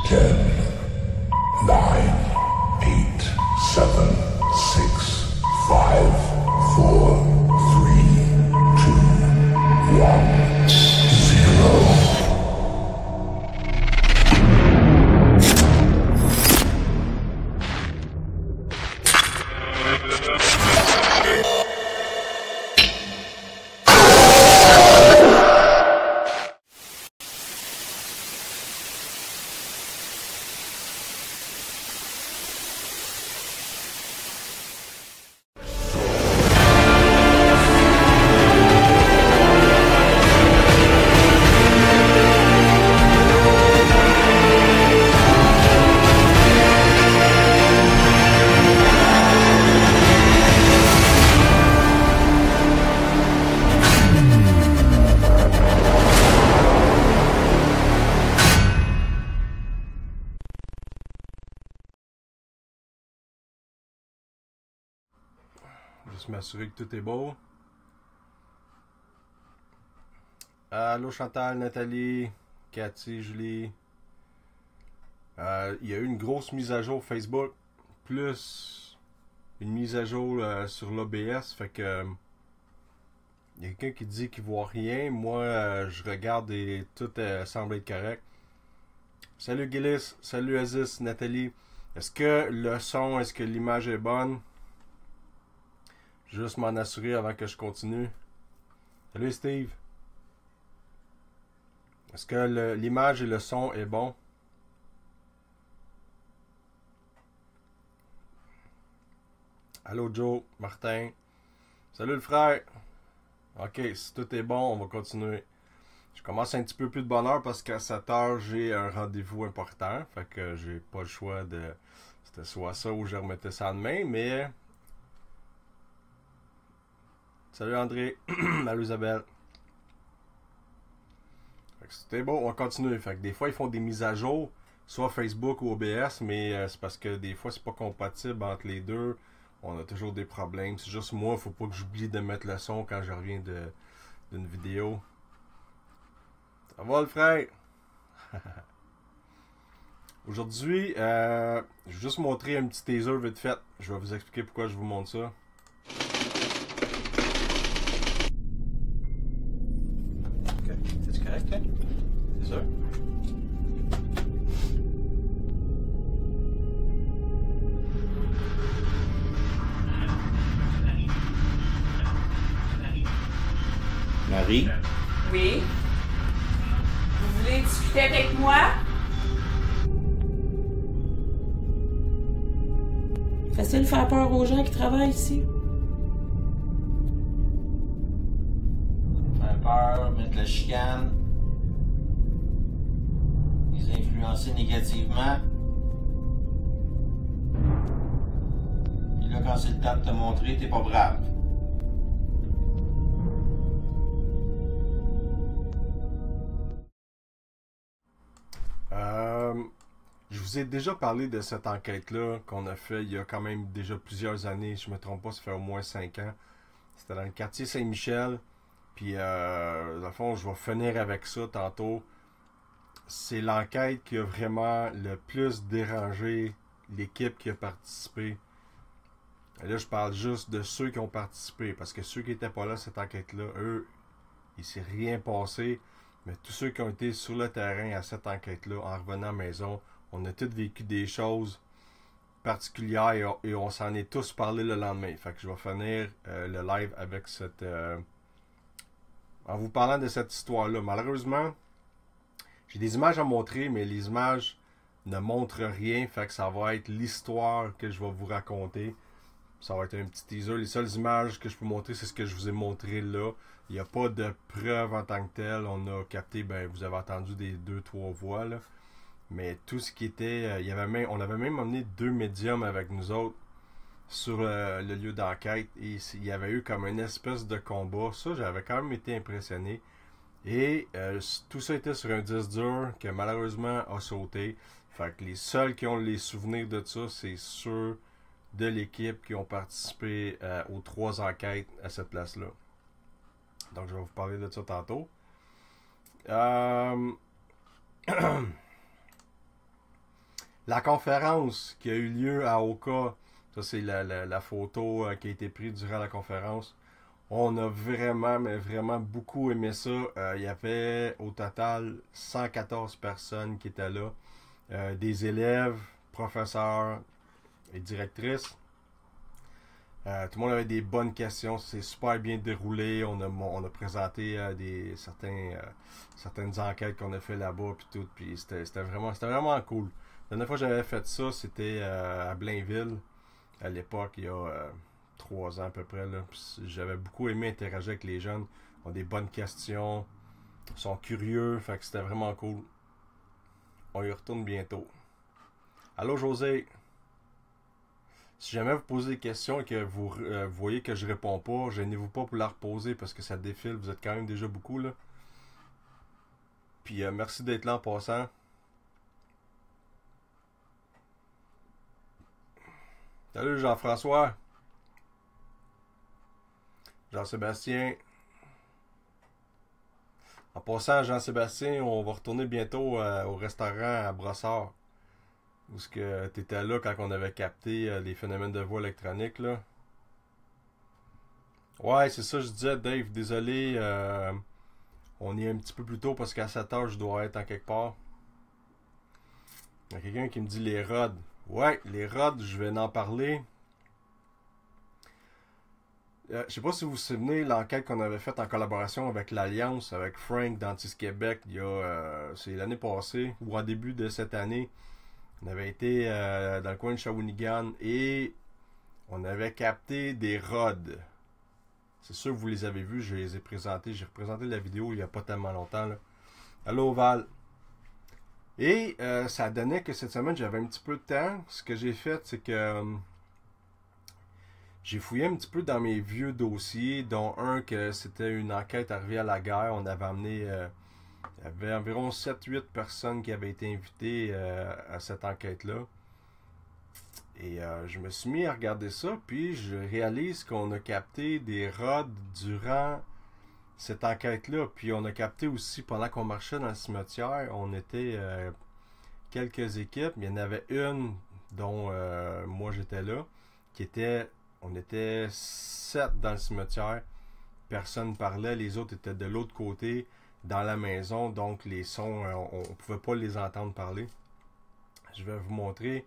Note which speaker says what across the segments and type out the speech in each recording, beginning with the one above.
Speaker 1: 10, 9, 8, 7, 6, 5, 4, 3, 2, 1, 0.
Speaker 2: Juste m'assurer que tout est beau. Allô Chantal, Nathalie, Cathy, Julie. Il y a eu une grosse mise à jour Facebook, plus une mise à jour sur l'OBS. Fait que il y a quelqu'un qui dit qu'il voit rien. Moi, je regarde et tout semble être correct. Salut Gillis, salut Aziz, Nathalie. Est-ce que le son, est-ce que l'image est bonne? Juste m'en assurer avant que je continue. Salut Steve. Est-ce que l'image et le son est bon? Allô Joe, Martin. Salut le frère. Ok, si tout est bon, on va continuer. Je commence un petit peu plus de bonne heure parce qu'à 7 heures, j'ai un rendez-vous important. Fait que j'ai pas le choix de... C'était soit ça ou je remettais ça demain, mais... Salut André, allô Isabelle. C'était bon, on va continuer. Fait que des fois, ils font des mises à jour, soit Facebook ou OBS, mais c'est parce que des fois, c'est pas compatible entre les deux. On a toujours des problèmes. C'est juste moi, faut pas que j'oublie de mettre le son quand je reviens d'une vidéo. Ça va le frère? Aujourd'hui, je vais juste montrer un petit teaser vite fait. Je vais vous expliquer pourquoi je vous montre ça. C'est correct, hein? C'est sûr?
Speaker 3: Marie?
Speaker 4: Oui. Vous voulez discuter avec moi?
Speaker 5: Facile de faire peur aux gens qui travaillent ici.
Speaker 3: Faire peur, mettre la chicane, les influencer négativement. Et là, quand c'est le temps de te montrer, t'es pas brave.
Speaker 2: Je vous ai déjà parlé de cette enquête-là qu'on a fait il y a quand même déjà plusieurs années. Je me trompe pas, ça fait au moins 5 ans. C'était dans le quartier Saint-Michel. Puis, dans le fond, je vais finir avec ça tantôt. C'est l'enquête qui a vraiment le plus dérangé l'équipe qui a participé. Et là, je parle juste de ceux qui ont participé. Parce que ceux qui n'étaient pas là, cette enquête-là, eux, il s'est rien passé. Mais tous ceux qui ont été sur le terrain à cette enquête-là, en revenant à la maison, on a tous vécu des choses particulières et on s'en est tous parlé le lendemain. Fait que je vais finir le live avec cette... en vous parlant de cette histoire-là. Malheureusement, j'ai des images à montrer, mais les images ne montrent rien. Fait que ça va être l'histoire que je vais vous raconter. Ça va être un petit teaser. Les seules images que je peux montrer, c'est ce que je vous ai montré là. Il n'y a pas de preuve en tant que tel. On a capté, ben vous avez entendu des 2-3 voix là. Mais tout ce qui était... on avait même emmené 2 médiums avec nous autres sur le lieu d'enquête. Et il y avait eu comme une espèce de combat. Ça, j'avais quand même été impressionné. Et tout ça était sur un disque dur que malheureusement a sauté. Fait que les seuls qui ont les souvenirs de ça, c'est ceux de l'équipe qui ont participé aux 3 enquêtes à cette place-là. Donc, je vais vous parler de ça tantôt. La conférence qui a eu lieu à Oka, ça c'est la photo qui a été prise durant la conférence. On a vraiment, mais vraiment beaucoup aimé ça. Il y avait au total 114 personnes qui étaient là. Des élèves, professeurs et directrices. Tout le monde avait des bonnes questions. C'est super bien déroulé. On a présenté certaines enquêtes qu'on a fait là-bas. Puis c'était vraiment cool. La dernière fois que j'avais fait ça, c'était à Blainville. À l'époque, il y a 3 ans à peu près. J'avais beaucoup aimé interagir avec les jeunes. Ils ont des bonnes questions. Ils sont curieux. Fait que c'était vraiment cool. On y retourne bientôt. Allô José? Si jamais vous posez des questions et que vous voyez que je réponds pas, gênez-vous pas pour la reposer parce que ça défile. Vous êtes quand même déjà beaucoup là. Puis merci d'être là en passant. Salut Jean-François. Jean-Sébastien. En passant, Jean-Sébastien, on va retourner bientôt au restaurant à Brossard. Où est-ce que tu étais là quand on avait capté les phénomènes de voix électronique, là? Ouais, c'est ça, je disais, Dave, désolé, on y est un petit peu plus tôt parce qu'à 7h, je dois être en quelque part. Il y a quelqu'un qui me dit les rods. Ouais, les rods, je vais en parler. Je sais pas si vous vous souvenez l'enquête qu'on avait faite en collaboration avec l'Alliance, avec Frank d'Antis Québec, c'est l'année passée, ou en début de cette année. On avait été dans le coin de Shawinigan et on avait capté des rods. C'est sûr que vous les avez vus, je les ai présentés. J'ai représenté la vidéo il n'y a pas tellement longtemps. Là. Allô Val. Et ça donnait que cette semaine j'avais un petit peu de temps. Ce que j'ai fait, c'est que j'ai fouillé un petit peu dans mes vieux dossiers, dont un que c'était une enquête arrivée à la guerre. On avait amené... il y avait environ 7-8 personnes qui avaient été invitées à cette enquête-là. Et je me suis mis à regarder ça, puis je réalise qu'on a capté des rods durant cette enquête-là. Puis on a capté aussi, pendant qu'on marchait dans le cimetière, on était quelques équipes. Il y en avait une dont moi j'étais là, on était 7 dans le cimetière. Personne parlait, les autres étaient de l'autre côté. Dans la maison, donc les sons, on ne pouvait pas les entendre parler. Je vais vous montrer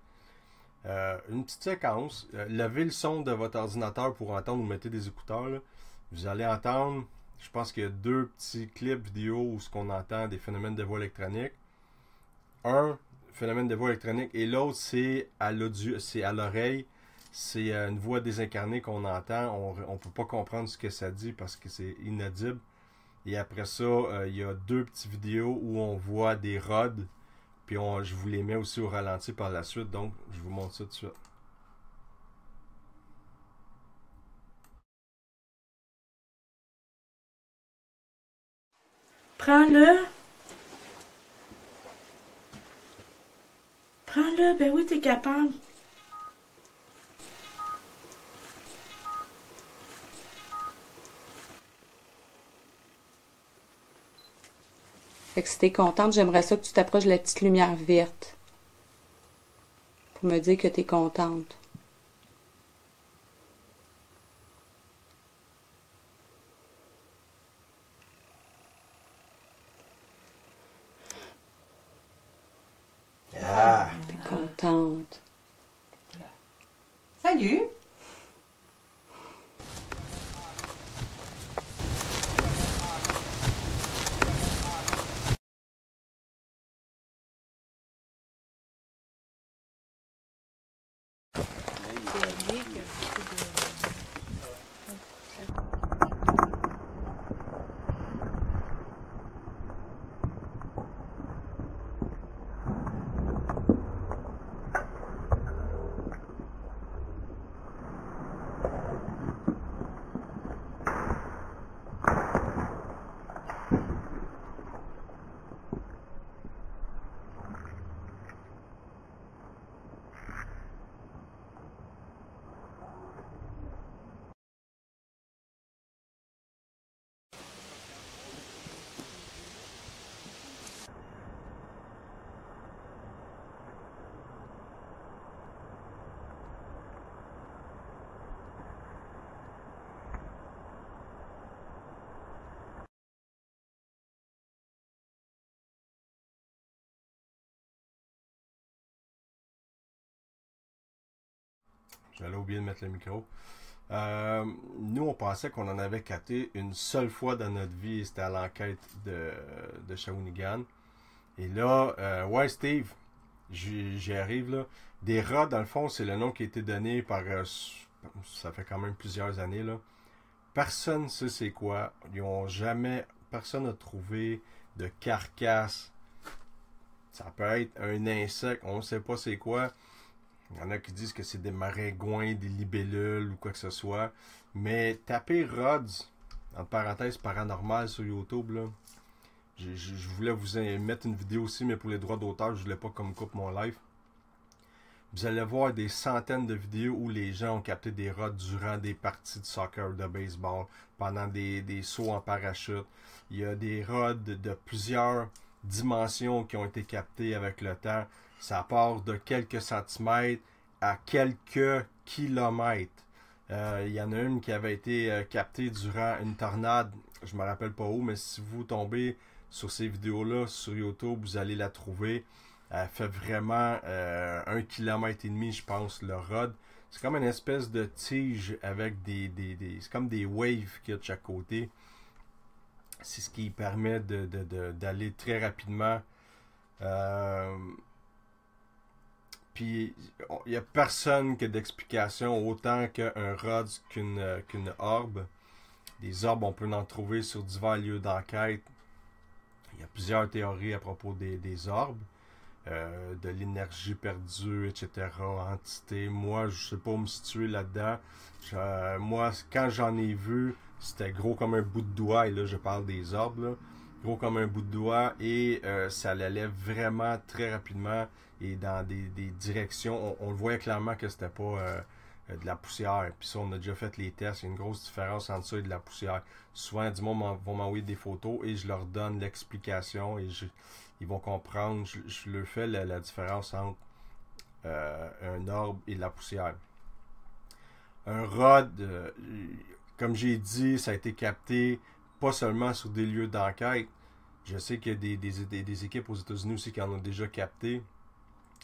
Speaker 2: une petite séquence. Levez le son de votre ordinateur pour entendre ou mettez des écouteurs. Là. Vous allez entendre, je pense qu'il y a 2 petits clips vidéo où ce qu'on entend des phénomènes de voix électronique. Un phénomène de voix électronique et l'autre c'est à l'audio, c'est à l'oreille. C'est une voix désincarnée qu'on entend. On ne peut pas comprendre ce que ça dit parce que c'est inaudible. Et après ça, il y a 2 petites vidéos où on voit des rods. Puis je vous les mets aussi au ralenti par la suite. Donc, je vous montre ça tout de suite.
Speaker 5: Prends-le. Prends-le. Ben oui, t'es capable.
Speaker 6: Fait que si t'es contente, j'aimerais ça que tu t'approches de la petite lumière verte. Pour me dire que t'es contente.
Speaker 3: Ah!
Speaker 6: T'es contente.
Speaker 4: Salut!
Speaker 2: J'allais oublier de mettre le micro. Nous, on pensait qu'on en avait capté une seule fois dans notre vie. C'était à l'enquête de Shawinigan. Et là, ouais, Steve, j'y arrive là. Des rats, dans le fond, c'est le nom qui a été donné par... ça fait quand même plusieurs années, là. Personne ne sait c'est quoi. Ils ont jamais... Personne n'a trouvé de carcasse. Ça peut être un insecte, on ne sait pas c'est quoi. Il y en a qui disent que c'est des maringouins, des libellules ou quoi que ce soit. Mais tapez Rods, entre parenthèses paranormal sur YouTube, là. Je voulais vous mettre une vidéo aussi, mais pour les droits d'auteur, je voulais pas qu'on me coupe mon live. Vous allez voir des centaines de vidéos où les gens ont capté des rods durant des parties de soccer, de baseball, pendant des sauts en parachute. Il y a des rods de plusieurs dimensions qui ont été captés avec le temps. Ça part de quelques centimètres à quelques kilomètres. Il y en a une qui avait été captée durant une tornade. Je me rappelle pas où, mais si vous tombez sur ces vidéos-là sur YouTube, vous allez la trouver. Elle fait vraiment 1,5 km, je pense, le rod. C'est comme une espèce de tige avec c'est comme des waves qu'il y a de chaque côté. C'est ce qui permet d'aller très rapidement. Puis, il n'y a personne qui a d'explication autant qu'un rod qu'une orbe. Des orbes, on peut en trouver sur divers lieux d'enquête. Il y a plusieurs théories à propos des orbes. De l'énergie perdue, etc., entité. Moi, je sais pas où me situer là-dedans. Moi, quand j'en ai vu, c'était gros comme un bout de doigt, et là, je parle des orbes, là. Gros comme un bout de doigt, et ça allait vraiment très rapidement, et dans des directions, on le voyait clairement que c'était pas de la poussière. Puis ça, on a déjà fait les tests, il y a une grosse différence entre ça et de la poussière. Souvent, du monde vont m'envoyer des photos, et je leur donne l'explication, et ils vont comprendre, je leur fais la différence entre un orbe et de la poussière. Un rod, comme j'ai dit, ça a été capté pas seulement sur des lieux d'enquête. Je sais qu'il y a des équipes aux États-Unis aussi qui en ont déjà capté,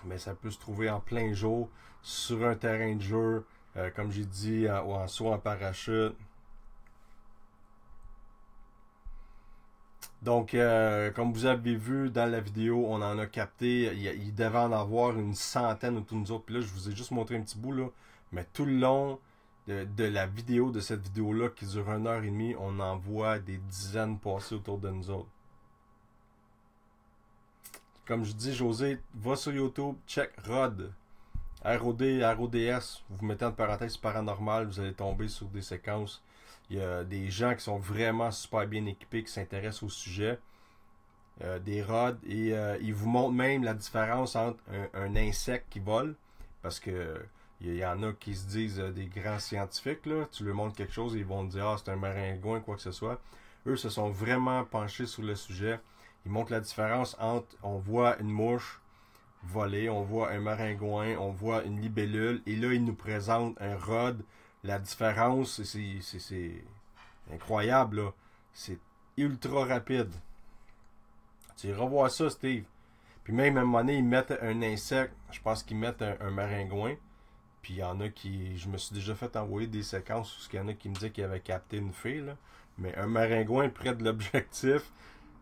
Speaker 2: mais ça peut se trouver en plein jour, sur un terrain de jeu, comme j'ai dit, ou en saut en parachute. Donc, comme vous avez vu dans la vidéo, on en a capté, il devait en avoir une centaine autour de nous autres. Puis là, je vous ai juste montré un petit bout, là. Mais tout le long de la vidéo, de cette vidéo-là, qui dure 1h30, on en voit des dizaines passer autour de nous autres. Comme je dis, José, va sur YouTube, check ROD. R-O-D, R-O-D-S. Vous mettez en parenthèse paranormal, vous allez tomber sur des séquences. Il y a des gens qui sont vraiment super bien équipés, qui s'intéressent au sujet des rods, et ils vous montrent même la différence entre un insecte qui vole, parce que il y en a qui se disent des grands scientifiques, là. Tu leur montres quelque chose et ils vont te dire « Ah, c'est un maringouin », quoi que ce soit. Eux se sont vraiment penchés sur le sujet. Ils montrent la différence entre, on voit une mouche voler, on voit un maringouin, on voit une libellule, et là, ils nous présentent un rod. La différence, c'est incroyable, là. C'est ultra rapide. Tu revois ça, Steve. Puis même à un moment donné, ils mettent un insecte. Je pense qu'ils mettent un maringouin. Puis il y en a qui... Je me suis déjà fait envoyer des séquences où il y en a qui me disaient qu'ils avaient capté une fille, là. Mais un maringouin près de l'objectif,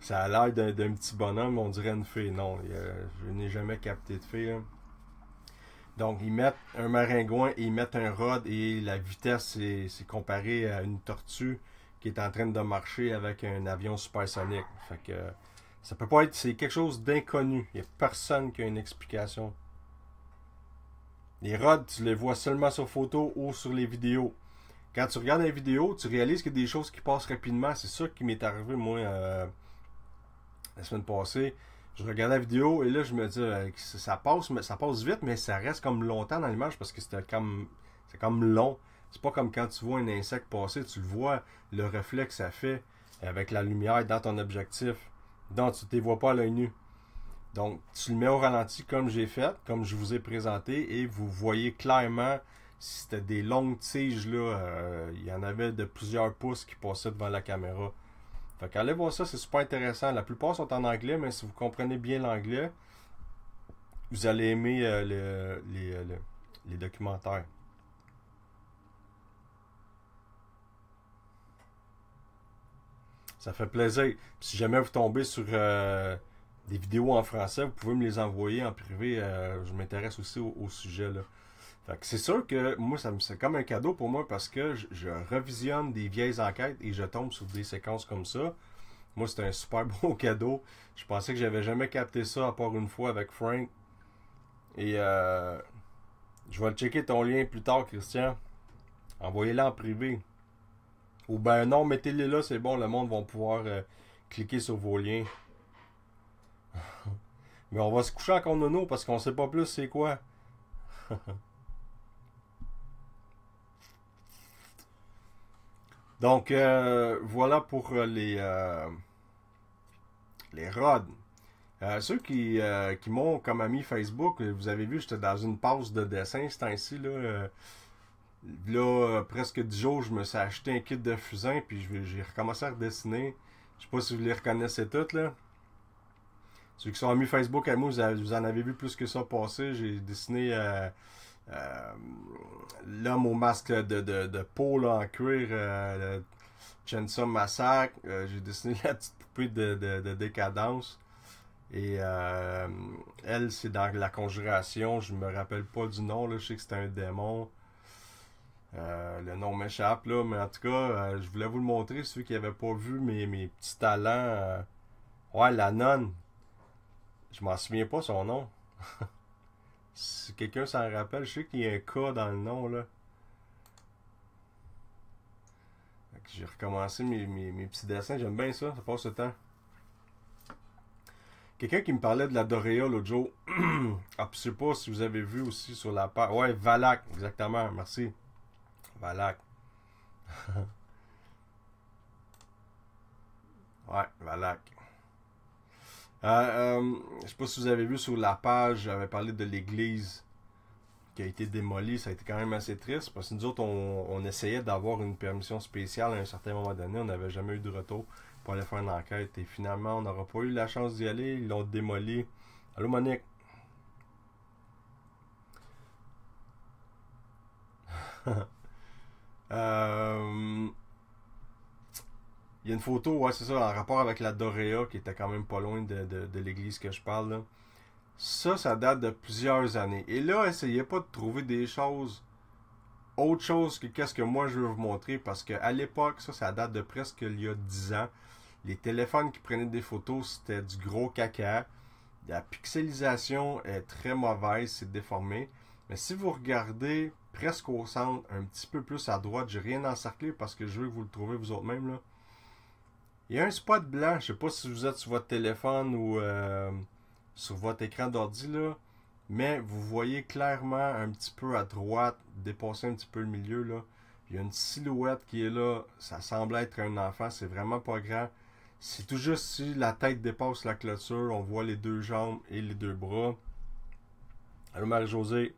Speaker 2: ça a l'air d'un petit bonhomme, on dirait une fille. Non, je n'ai jamais capté de fille, là. Donc, ils mettent un maringouin et ils mettent un rod, et la vitesse, c'est comparé à une tortue qui est en train de marcher avec un avion supersonique. Fait que ça peut pas être... C'est quelque chose d'inconnu. Il n'y a personne qui a une explication. Les rods, tu les vois seulement sur photo ou sur les vidéos. Quand tu regardes les vidéos, tu réalises qu'il y a des choses qui passent rapidement. C'est ça qui m'est arrivé, moi, la semaine passée. Je regardais la vidéo et là, je me dis, ça passe vite, mais ça reste comme longtemps dans l'image parce que c'est comme long. C'est pas comme quand tu vois un insecte passer, tu le vois, le reflet que ça fait avec la lumière dans ton objectif. Donc, tu ne les vois pas à l'œil nu. Donc, tu le mets au ralenti comme j'ai fait, comme je vous ai présenté, et vous voyez clairement si c'était des longues tiges, là, il y en avait de plusieurs pouces qui passaient devant la caméra. Fait qu'allez voir ça, c'est super intéressant. La plupart sont en anglais, mais si vous comprenez bien l'anglais, vous allez aimer les documentaires. Ça fait plaisir. Puis si jamais vous tombez sur des vidéos en français, vous pouvez me les envoyer en privé. Je m'intéresse aussi au sujet, là. Fait que c'est sûr que moi, c'est comme un cadeau pour moi parce que je revisionne des vieilles enquêtes et je tombe sur des séquences comme ça. Moi, c'est un super beau cadeau. Je pensais que j'avais jamais capté ça à part une fois avec Frank. Et je vais le checker ton lien plus tard, Christian. Envoyez-le en privé. Ou ben non, mettez-les là, c'est bon, le monde va pouvoir cliquer sur vos liens. Mais on va se coucher encore nono parce qu'on sait pas plus c'est quoi. Donc, voilà pour les rods. Ceux qui m'ont comme ami Facebook, vous avez vu, j'étais dans une pause de dessin ce temps-ci. Là, presque 10 jours, je me suis acheté un kit de fusain, puis j'ai recommencé à redessiner. Je sais pas si vous les reconnaissez toutes, là. Ceux qui sont amis Facebook à moi, vous en avez vu plus que ça passer. J'ai dessiné l'homme au masque de peau là, en cuir, Chainsaw Massacre. J'ai dessiné la petite poupée de Décadence. Et elle, c'est dans la Conjuration. Je me rappelle pas du nom, là. Je sais que c'était un démon. Le nom m'échappe, là. Mais en tout cas, je voulais vous le montrer. Ceux qui n'avaient pas vu mes petits talents. Ouais, la nonne. Je m'en souviens pas son nom. Si quelqu'un s'en rappelle, je sais qu'il y a un K dans le nom, là. J'ai recommencé mes petits dessins. J'aime bien ça. Ça passe le temps. Quelqu'un qui me parlait de la Dorea l'autre jour. Ah, puis je sais pas si vous avez vu aussi sur la page. Ouais, Valak, exactement. Merci. Valak. Ouais, Valak. Je sais pas si vous avez vu sur la page, j'avais parlé de l'église qui a été démolie. Ça a été quand même assez triste parce que nous autres, on essayait d'avoir une permission spéciale à un certain moment donné. On n'avait jamais eu de retour pour aller faire une enquête. Et finalement, on n'aura pas eu la chance d'y aller. Ils l'ont démoli. Allô, Monique? Il y a une photo, ouais, c'est ça, en rapport avec la Dorea, qui était quand même pas loin de l'église que je parle, là. Ça date de plusieurs années. Et là, essayez pas de trouver des choses, autre chose que qu'est-ce que moi je veux vous montrer, parce qu'à l'époque, ça date de presque il y a 10 ans. Les téléphones qui prenaient des photos, c'était du gros caca. La pixelisation est très mauvaise, c'est déformé. Mais si vous regardez presque au centre, un petit peu plus à droite, j'ai rien encerclé parce que je veux que vous le trouvez vous autres même, là. Il y a un spot blanc, je sais pas si vous êtes sur votre téléphone ou sur votre écran d'ordi, là, mais vous voyez clairement un petit peu à droite, dépasser un petit peu le milieu, là. Il y a une silhouette qui est là, ça semble être un enfant, c'est vraiment pas grand. C'est tout juste si la tête dépasse la clôture, on voit les deux jambes et les deux bras. Allô Marie-Josée.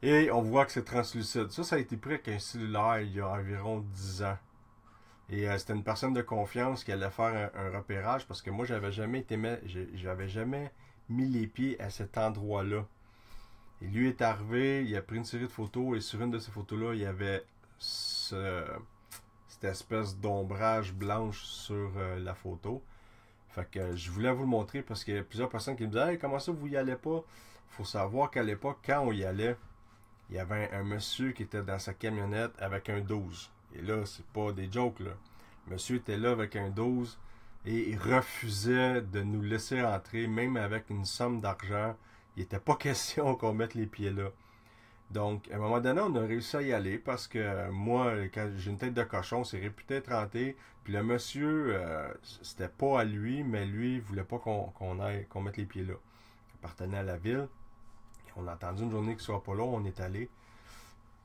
Speaker 2: Et on voit que c'est translucide. Ça a été pris avec un cellulaire il y a environ 10 ans. Et c'était une personne de confiance qui allait faire un repérage parce que moi, j'avais jamais mis les pieds à cet endroit-là. Et lui est arrivé, il a pris une série de photos et sur une de ces photos-là, il y avait cette espèce d'ombrage blanche sur la photo. Fait que je voulais vous le montrer parce qu'il y a plusieurs personnes qui me disaient « Hey, comment ça vous y allez pas? » Faut savoir qu'à l'époque, quand on y allait, il y avait un monsieur qui était dans sa camionnette avec un 12. Et là, c'est pas des jokes, là. Le monsieur était là avec un 12 et il refusait de nous laisser entrer, même avec une somme d'argent. Il n'était pas question qu'on mette les pieds là. Donc, à un moment donné, on a réussi à y aller parce que moi, quand j'ai une tête de cochon, c'est réputé être hanté. Puis le monsieur, c'était pas à lui, mais lui, il voulait pas qu'on mette les pieds là. Il appartenait à la ville. On a attendu une journée qu'il soit pas là, on est allé.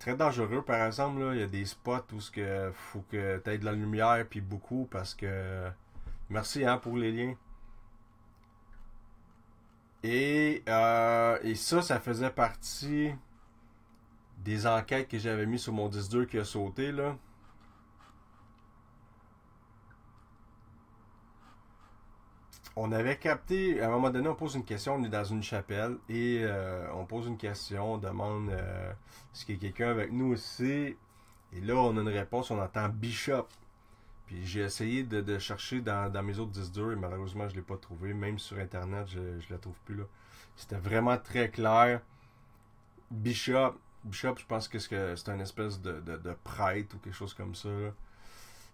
Speaker 2: Très dangereux, par exemple, là, il y a des spots où il faut que tu aies de la lumière, puis beaucoup, parce que... Merci pour les liens. Et ça faisait partie des enquêtes que j'avais mis sur mon 10-2 qui a sauté, là. On avait capté, à un moment donné, on pose une question, on est dans une chapelle, et on pose une question, on demande est-ce qu'il y a quelqu'un avec nous aussi, et là, on a une réponse, on entend Bishop. Puis j'ai essayé de chercher dans mes autres disques durs et malheureusement je ne l'ai pas trouvé. Même sur internet, je ne la trouve plus là. C'était vraiment très clair. Bishop, je pense que c'est un espèce de prêtre ou quelque chose comme ça. Là.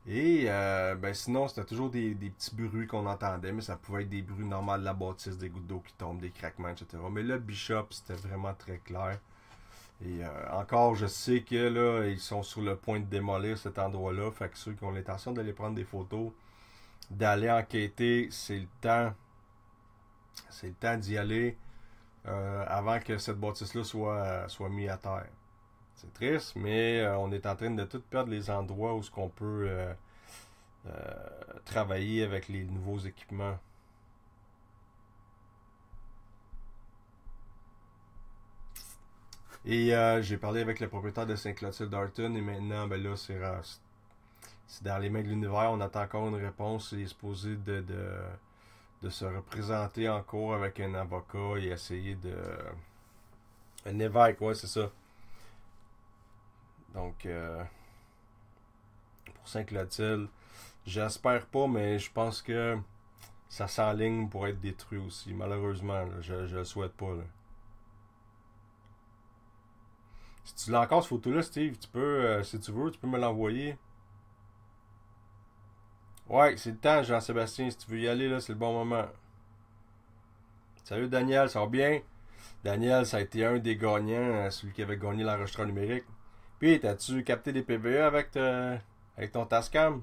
Speaker 2: Et ben sinon, c'était toujours des petits bruits qu'on entendait, mais ça pouvait être des bruits normaux de la bâtisse, des gouttes d'eau qui tombent, des craquements, etc. Mais le Bishop, c'était vraiment très clair. Et encore, je sais que là, ils sont sur le point de démolir cet endroit-là. Fait que ceux qui ont l'intention d'aller prendre des photos, d'aller enquêter, c'est le temps. C'est le temps d'y aller avant que cette bâtisse-là soit mise à terre. C'est triste, mais on est en train de tout perdre les endroits où ce qu'on peut travailler avec les nouveaux équipements. Et j'ai parlé avec le propriétaire de Saint-Clotilde-Darton et maintenant, ben là, c'est dans les mains de l'univers. On attend encore une réponse. Il est supposé de se représenter en cours avec un avocat et essayer de... Un évêque, ouais, c'est ça. Donc, pour Saint-Clotilde, j'espère pas, mais je pense que ça s'enligne pour être détruit aussi. Malheureusement, là, je le souhaite pas. Là. Si tu l'as encore, cette photo-là, Steve, tu peux, si tu veux, tu peux me l'envoyer. Ouais, c'est le temps, Jean-Sébastien. Si tu veux y aller, là, c'est le bon moment. Salut, Daniel, ça va bien? Daniel, ça a été un des gagnants, celui qui avait gagné l'enregistreur numérique. Puis, t'as-tu capté des PVE avec ton Tascam?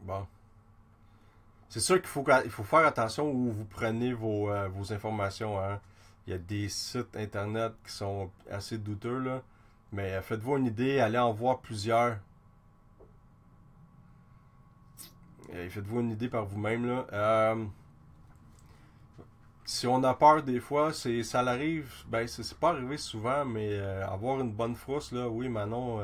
Speaker 2: Bon. C'est sûr qu'il faut faire attention où vous prenez vos informations. Hein. Il y a des sites internet qui sont assez douteux, là. Mais faites-vous une idée, allez en voir plusieurs. Faites-vous une idée par vous-même, là. Si on a peur des fois, ça l'arrive, ben c'est pas arrivé souvent, mais avoir une bonne frousse, là, oui, Manon,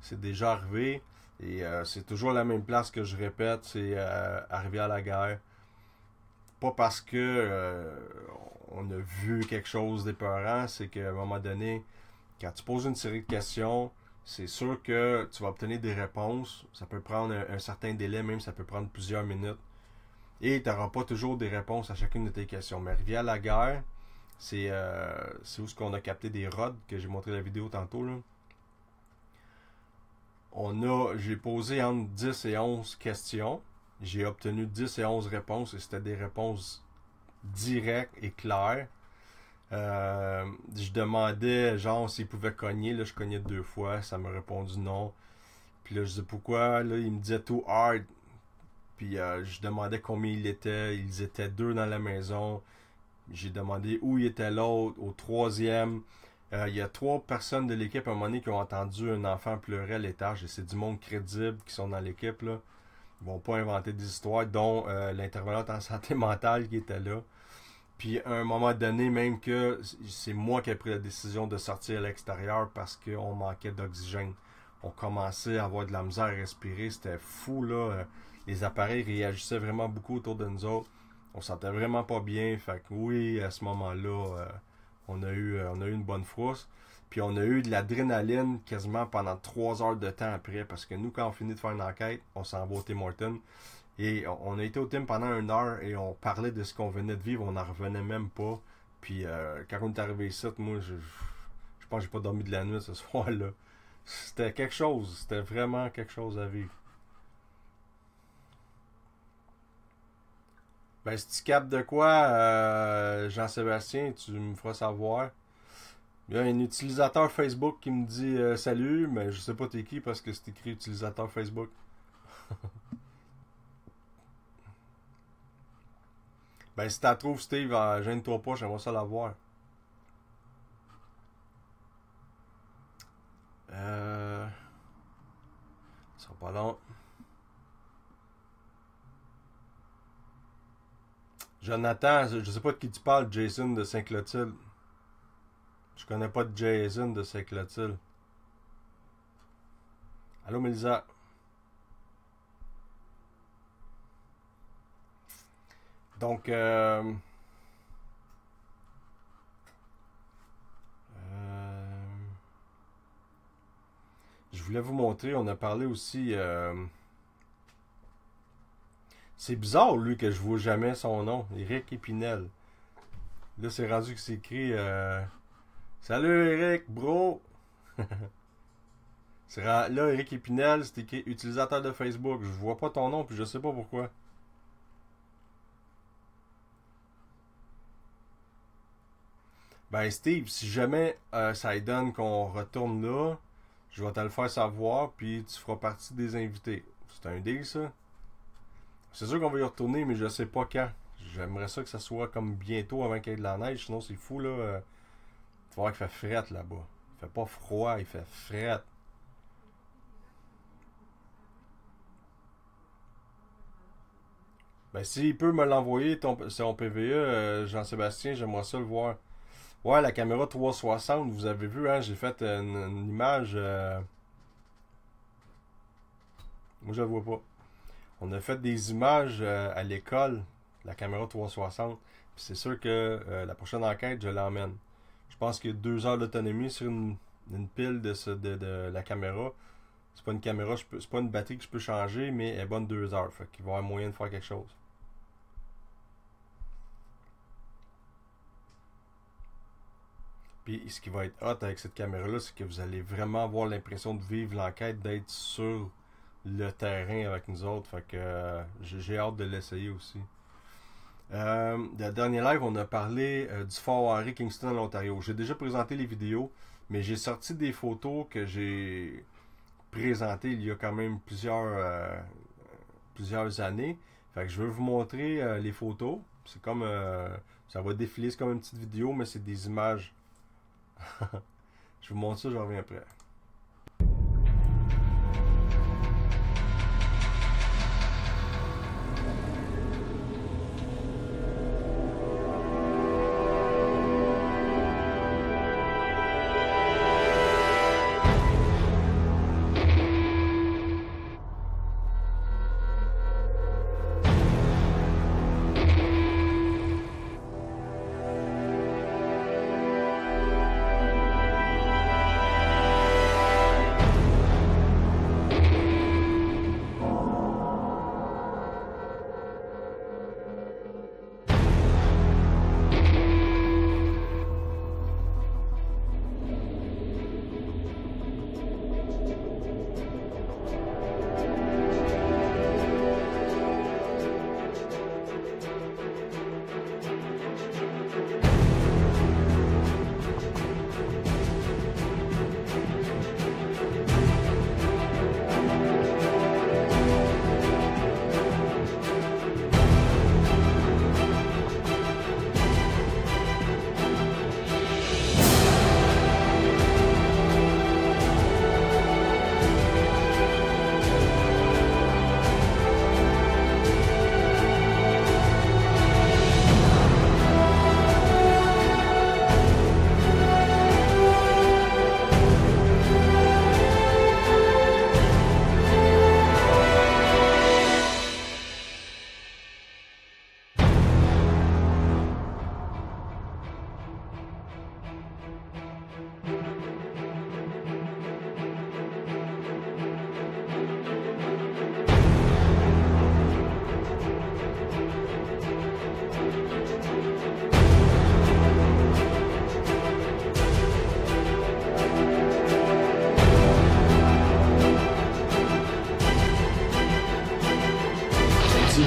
Speaker 2: c'est déjà arrivé. Et c'est toujours la même place que je répète, c'est arriver à la guerre. Pas parce que on a vu quelque chose d'épeurant, c'est qu'à un moment donné, quand tu poses une série de questions, c'est sûr que tu vas obtenir des réponses. Ça peut prendre un certain délai, même ça peut prendre plusieurs minutes. Et tu n'auras pas toujours des réponses à chacune de tes questions. Mais arriver à la guerre, c'est où ce qu'on a capté des rods, que j'ai montré la vidéo tantôt, là. J'ai posé entre 10 et 11 questions. J'ai obtenu 10 et 11 réponses et c'était des réponses directes et claires. Je demandais, genre, s'il pouvait cogner. Là, je cognais 2 fois. Ça m'a répondu non. Puis là, je disais pourquoi. Là, il me disait too hard. Puis je demandais combien il était. Ils étaient 2 dans la maison. J'ai demandé où il était l'autre, au 3e. Il y a 3 personnes de l'équipe à un moment donné qui ont entendu un enfant pleurer à l'étage et c'est du monde crédible qui sont dans l'équipe là. Ils vont pas inventer des histoires, dont l'intervenante en santé mentale qui était là. Puis à un moment donné, même que c'est moi qui ai pris la décision de sortir à l'extérieur parce qu'on manquait d'oxygène. On commençait à avoir de la misère à respirer, c'était fou là. Les appareils réagissaient vraiment beaucoup autour de nous autres. On se sentait vraiment pas bien. Fait que oui, à ce moment-là, on a eu une bonne frousse. Puis on a eu de l'adrénaline quasiment pendant 3 heures de temps après. Parce que nous, quand on finit de faire une enquête, on s'en va au Tim Hortons. Et on a été au Tim pendant 1 heure et on parlait de ce qu'on venait de vivre. On n'en revenait même pas. Puis quand on est arrivé ici, moi, je pense que j'ai pas dormi de la nuit ce soir-là. C'était quelque chose. C'était vraiment quelque chose à vivre. Ben, si tu captes de quoi, Jean-Sébastien, tu me feras savoir. Il y a un utilisateur Facebook qui me dit salut, mais je sais pas t'es qui parce que c'est écrit utilisateur Facebook. Ben, si t'as trouves, Steve, gêne-toi pas, j'aimerais ça la voir. Ça sera pas long. Jonathan, je sais pas de qui tu parles, Jason de Saint-Clotilde. Je connais pas de Jason de Saint-Clotilde. Allô, Mélisa? Donc, voulais vous montrer, on a parlé aussi... C'est bizarre, lui, que je vois jamais son nom. Eric Épinel. Là, c'est rendu que c'est écrit... Salut, Eric, bro! Là, Eric Épinel, c'est écrit utilisateur de Facebook. Je vois pas ton nom, puis je sais pas pourquoi. Ben, Steve, si jamais ça donne qu'on retourne là, je vais te le faire savoir, puis tu feras partie des invités. C'est un deal, ça? C'est sûr qu'on va y retourner, mais je sais pas quand. J'aimerais ça que ça soit comme bientôt avant qu'il y ait de la neige, sinon c'est fou, là. Tu vas voir qu'il fait frette là-bas. Il fait pas froid, il fait frette. Ben, s'il peut me l'envoyer, son PVE, Jean-Sébastien, j'aimerais ça le voir. Ouais, la caméra 360, vous avez vu, hein, j'ai fait une image... Moi, je la vois pas. On a fait des images à l'école, la caméra 360. Puis c'est sûr que la prochaine enquête, je l'emmène. Je pense qu'il y a 2 heures d'autonomie sur une pile de la caméra. C'est pas une caméra, c'est pas une batterie que je peux changer, mais elle est bonne 2 heures. Fait qu'il va y avoir moyen de faire quelque chose. Puis ce qui va être hot avec cette caméra-là, c'est que vous allez vraiment avoir l'impression de vivre l'enquête, d'être sur le terrain avec nous autres. Fait que j'ai hâte de l'essayer aussi. Le dernier live, on a parlé du Fort Henry Kingston en Ontario. J'ai déjà présenté les vidéos, mais j'ai sorti des photos que j'ai présentées il y a quand même plusieurs années. Fait que je veux vous montrer les photos. C'est comme ça va défiler, c'est comme une petite vidéo, mais c'est des images. Je vous montre ça, je reviens après.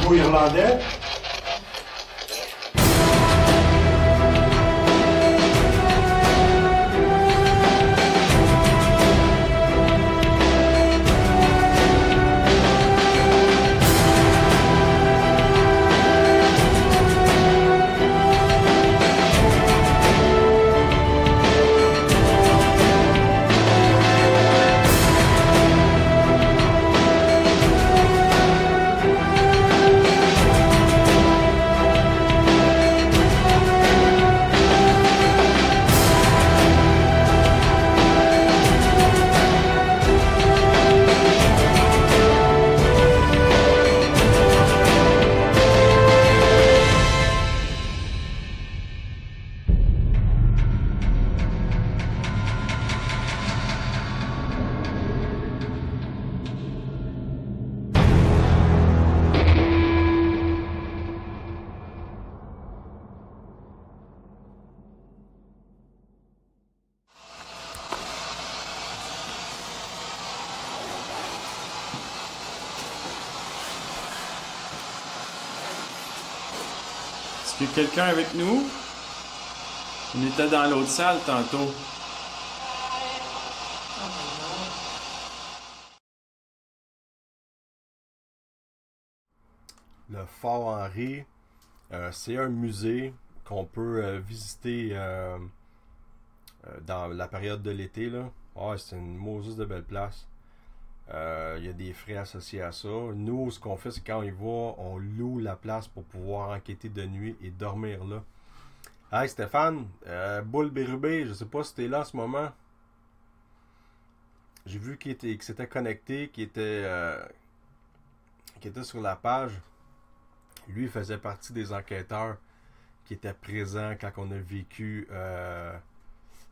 Speaker 1: Irlandais.
Speaker 7: Est-ce qu'il y a quelqu'un avec nous? On était dans l'autre salle tantôt.
Speaker 2: Le Fort Henri, c'est un musée qu'on peut visiter dans la période de l'été. Là. Ouais, c'est une Moses de belle place. Il y a des frais associés à ça. Nous, ce qu'on fait, c'est quand on y va, on loue la place pour pouvoir enquêter de nuit et dormir là. Hey Stéphane, Boule Bérubé, je sais pas si t'es là en ce moment. J'ai vu qu'il s'était connecté, qu'il était sur la page. Lui, il faisait partie des enquêteurs qui étaient présents quand on a vécu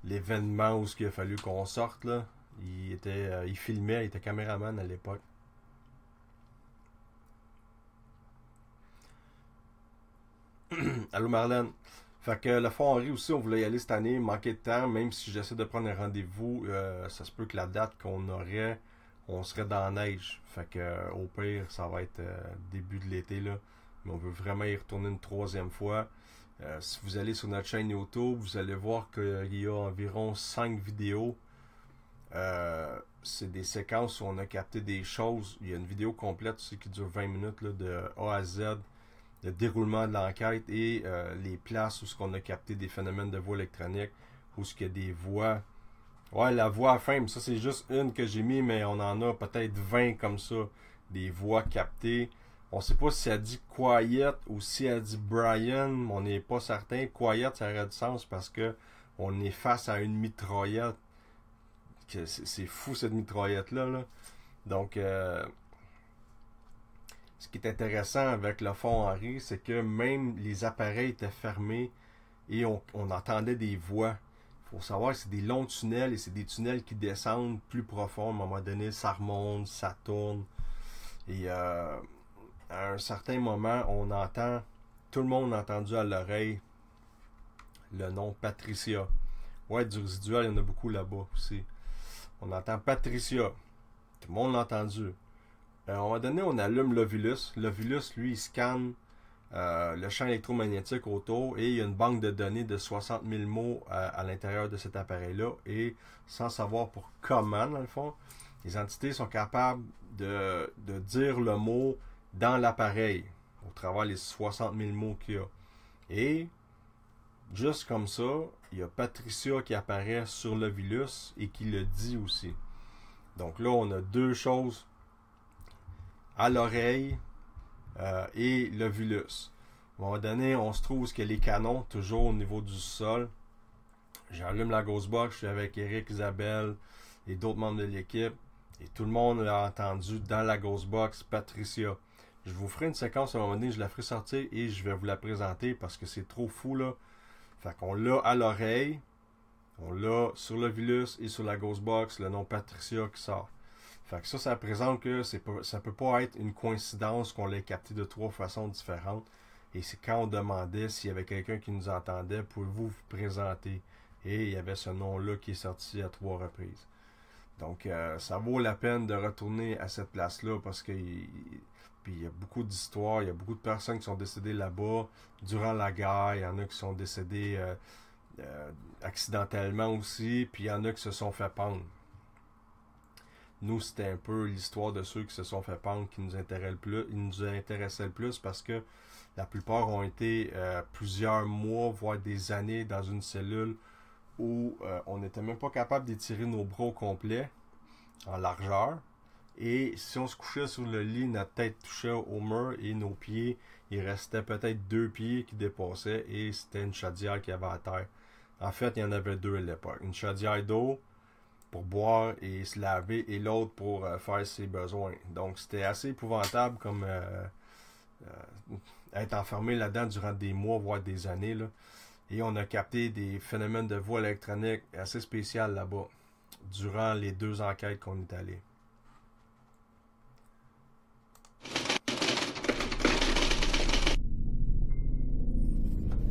Speaker 2: l'événement où il a fallu qu'on sorte. Là. Il filmait, il était caméraman à l'époque. Allô Marlène. Fait que le Fort Henri aussi, on voulait y aller cette année, manquer de temps, même si j'essaie de prendre un rendez-vous, ça se peut que la date qu'on aurait, on serait dans la neige. Fait que au pire, ça va être début de l'été là. Mais on veut vraiment y retourner une troisième fois. Si vous allez sur notre chaîne YouTube, vous allez voir qu'il y a environ 5 vidéos. C'est des séquences où on a capté des choses. Il y a une vidéo complète aussi qui dure 20 minutes là, de A à Z. Le déroulement de l'enquête et les places où on a capté des phénomènes de voix électronique, où il y a des voix. Ouais, la voix à fin, ça c'est juste une que j'ai mis, mais on en a peut-être 20 comme ça, des voix captées. On sait pas si elle dit Quiet ou si elle dit Brian, on n'est pas certain. Quiet, ça aurait du sens parce que on est face à une mitraillette. C'est fou cette mitraillette-là. Là. Donc, ce qui est intéressant avec le Fort Henri, c'est que même les appareils étaient fermés et on entendait des voix. Il faut savoir que c'est des longs tunnels et c'est des tunnels qui descendent plus profond. À un moment donné, ça remonte, ça tourne. Et à un certain moment, on entend, tout le monde a entendu à l'oreille le nom Patricia. Ouais, du résiduel, il y en a beaucoup là-bas aussi. On entend Patricia. Tout le monde l'a entendu. À un moment donné, on allume l'Ovulus. L'Ovulus, lui, il scanne le champ électromagnétique autour et il y a une banque de données de 60 000 mots à l'intérieur de cet appareil-là. Et sans savoir pour comment, dans le fond, les entités sont capables de dire le mot dans l'appareil au travers les 60 000 mots qu'il y a. Et juste comme ça, il y a Patricia qui apparaît sur l'Ovulus et qui le dit aussi. Donc là, on a deux choses à l'oreille et l'Ovulus. À un moment donné, on se trouve où il y a les canons, toujours au niveau du sol. J'allume la Ghostbox, je suis avec Eric, Isabelle et d'autres membres de l'équipe. Et tout le monde a entendu dans la Ghostbox Patricia. Je vous ferai une séquence à un moment donné, je la ferai sortir et je vais vous la présenter parce que c'est trop fou là. Fait qu'on l'a à l'oreille, on l'a sur l'Ovulus et sur la Ghostbox, le nom Patricia qui sort. Fait que ça présente que ça peut pas être une coïncidence qu'on l'ait capté de 3 façons différentes. Et c'est quand on demandait s'il y avait quelqu'un qui nous entendait, pouvez-vous vous présenter? Et il y avait ce nom-là qui est sorti à 3 reprises. Donc ça vaut la peine de retourner à cette place-là parce que puis il y a beaucoup d'histoires, il y a beaucoup de personnes qui sont décédées là-bas durant la guerre, il y en a qui sont décédés accidentellement aussi, puis il y en a qui se sont fait pendre. Nous, c'était un peu l'histoire de ceux qui se sont fait pendre qui nous intéressait le plus parce que la plupart ont été plusieurs mois, voire des années dans une cellule où on n'était même pas capable d'étirer nos bras au complet en largeur. Et si on se couchait sur le lit, notre tête touchait au mur et nos pieds, il restait peut-être 2 pieds qui dépassaient et c'était une chaudière qu'il y avait à terre. En fait, il y en avait 2 à l'époque. Une chaudière d'eau pour boire et se laver et l'autre pour faire ses besoins. Donc c'était assez épouvantable comme être enfermé là-dedans durant des mois, voire des années. Là. Et on a capté des phénomènes de voix électronique assez spéciaux là-bas durant les 2 enquêtes qu'on est allé.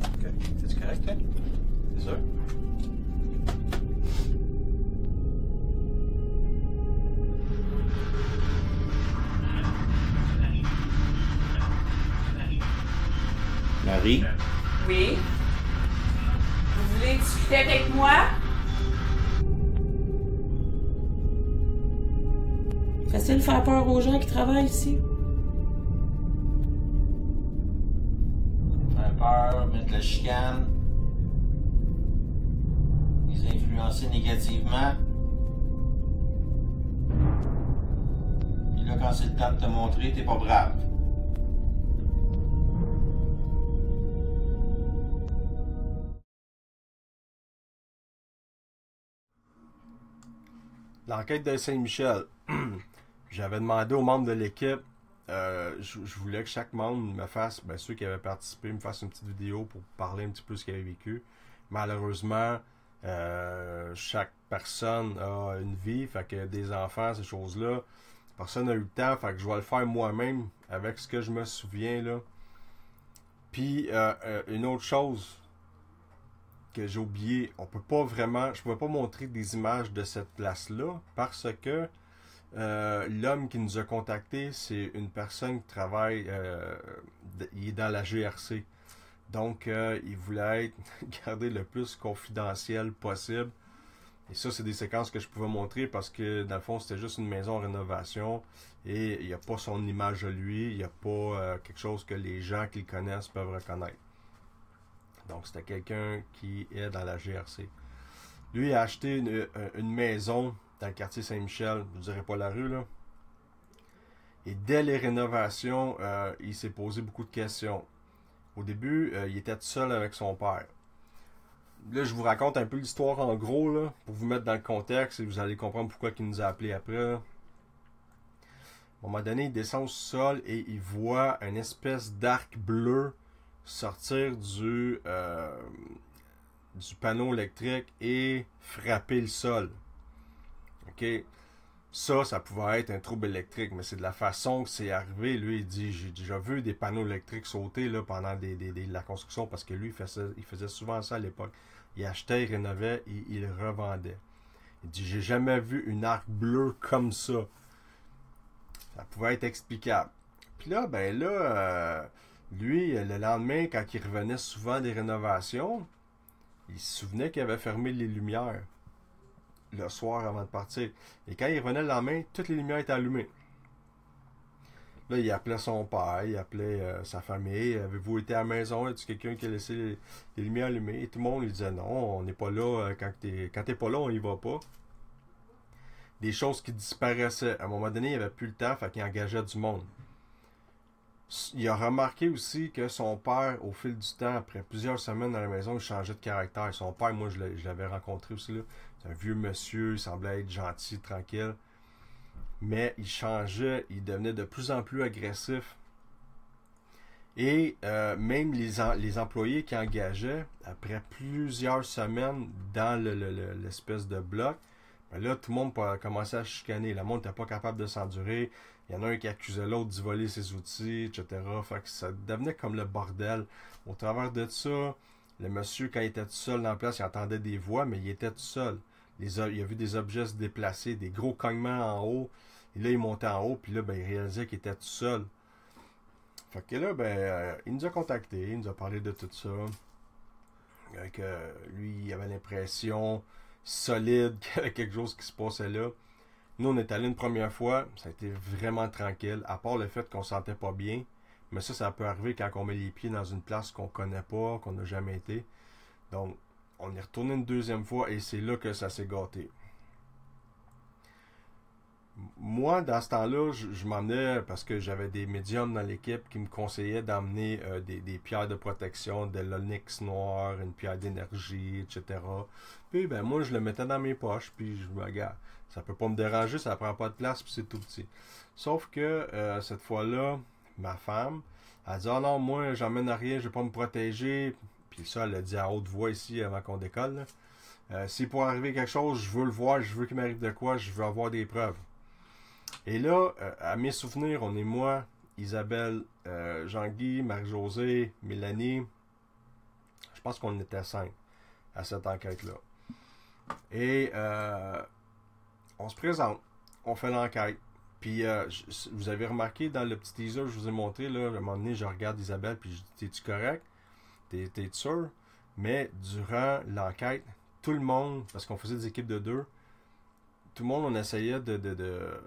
Speaker 3: Ok, c'est correct, hein? C'est sûr?
Speaker 8: Marie?
Speaker 4: Oui. Vous voulez discuter avec moi?
Speaker 5: Facile de faire peur aux gens qui travaillent ici.
Speaker 3: Faire peur, mettre la chicane. Les influencer négativement. Puis là, quand c'est le temps de te montrer, t'es pas brave.
Speaker 2: L'enquête de Saint-Michel. J'avais demandé aux membres de l'équipe, je voulais que chaque membre me fasse, ben, ceux qui avaient participé, me fassent une petite vidéo pour parler un petit peu de ce qu'ils avaient vécu. Malheureusement, chaque personne a une vie, fait que des enfants, ces choses-là, personne n'a eu le temps, fait que je vais le faire moi-même avec ce que je me souviens là. Puis une autre chose que j'ai oublié, on peut pas vraiment, je peux pas montrer des images de cette place-là parce que l'homme qui nous a contactés, c'est une personne qui travaille, il est dans la GRC. Donc, il voulait être gardé le plus confidentiel possible. Et ça, c'est des séquences que je pouvais montrer parce que, dans le fond, c'était juste une maison en rénovation et il n'y a pas son image à lui, il n'y a pas quelque chose que les gens qui le connaissent peuvent reconnaître. Donc, c'était quelqu'un qui est dans la GRC. Lui, il a acheté une maison dans le quartier Saint-Michel, je ne dirais pas la rue, là. Et dès les rénovations, il s'est posé beaucoup de questions. Au début, il était tout seul avec son père. Là, je vous raconte un peu l'histoire en gros, là, pour vous mettre dans le contexte et vous allez comprendre pourquoi il nous a appelés après. Là. À un moment donné, il descend au sol et il voit une espèce d'arc bleu sortir du panneau électrique et frapper le sol. OK? Ça pouvait être un trouble électrique, mais c'est de la façon que c'est arrivé. Lui, il dit, j'ai déjà vu des panneaux électriques sauter là, pendant la construction, parce que lui, il faisait souvent ça à l'époque. Il achetait, il rénovait, et il revendait. Il dit, j'ai jamais vu une arc bleue comme ça. Ça pouvait être explicable. Puis là, lui, le lendemain, quand il revenait souvent des rénovations, il se souvenait qu'il avait fermé les lumières le soir avant de partir. Et quand il revenait le lendemain, toutes les lumières étaient allumées. Là, il appelait son père, il appelait sa famille. Avez-vous été à la maison? Est-ce quelqu'un qui a laissé les lumières allumées? Et tout le monde lui disait non, on n'est pas là. Quand t'es pas là, on y va pas. Des choses qui disparaissaient. À un moment donné, il n'avait plus le temps, fait qu'il engageait du monde. Il a remarqué aussi que son père, au fil du temps, après plusieurs semaines dans la maison, il changeait de caractère. Son père, moi, je l'avais rencontré aussi là. C'est un vieux monsieur, il semblait être gentil, tranquille. Mais il changeait, il devenait de plus en plus agressif. Et même les employés qui engageaient, après plusieurs semaines dans l'espèce de bloc, ben là, tout le monde commençait à chicaner. Le monde n'était pas capable de s'endurer. Il y en a un qui accusait l'autre d'y voler ses outils, etc. Fait que ça devenait comme le bordel. Au travers de ça, le monsieur, quand il était tout seul dans la place, il entendait des voix, mais il était tout seul. Il a vu des objets se déplacer, des gros cognements en haut. Et là, il montait en haut, puis là, il réalisait qu'il était tout seul. Fait que là, il nous a contactés, il nous a parlé de tout ça. Que lui, il avait l'impression solide qu'il y avait quelque chose qui se passait là. Nous, on est allés une première fois, ça a été vraiment tranquille, à part le fait qu'on se sentait pas bien. Mais ça peut arriver quand on met les pieds dans une place qu'on connaît pas, qu'on n'a jamais été. Donc, on est retourné une deuxième fois et c'est là que ça s'est gâté. Moi, dans ce temps-là, je m'emmenais parce que j'avais des médiums dans l'équipe qui me conseillaient d'emmener des pierres de protection, de l'onyx noir, une pierre d'énergie, etc. Puis, moi, je le mettais dans mes poches, puis je me regarde. Ça peut pas me déranger, ça prend pas de place, puis c'est tout petit. Sauf que, cette fois-là, ma femme, elle dit « Ah non, moi, j'emmène à rien, je vais pas me protéger. » Puis ça, elle l'a dit à haute voix ici avant qu'on décolle. Si pour arriver quelque chose, je veux le voir, je veux qu'il m'arrive de quoi, je veux avoir des preuves. Et là, à mes souvenirs, on est moi, Isabelle, Jean-Guy, Marie-Josée, Mélanie. Je pense qu'on était 5 à cette enquête-là. Et on se présente, on fait l'enquête. Puis, vous avez remarqué dans le petit teaser que je vous ai montré, là, à un moment donné, je regarde Isabelle, puis je dis, t'es-tu correct? t'es sûr? Mais durant l'enquête, tout le monde, parce qu'on faisait des équipes de 2, tout le monde, on essayait de...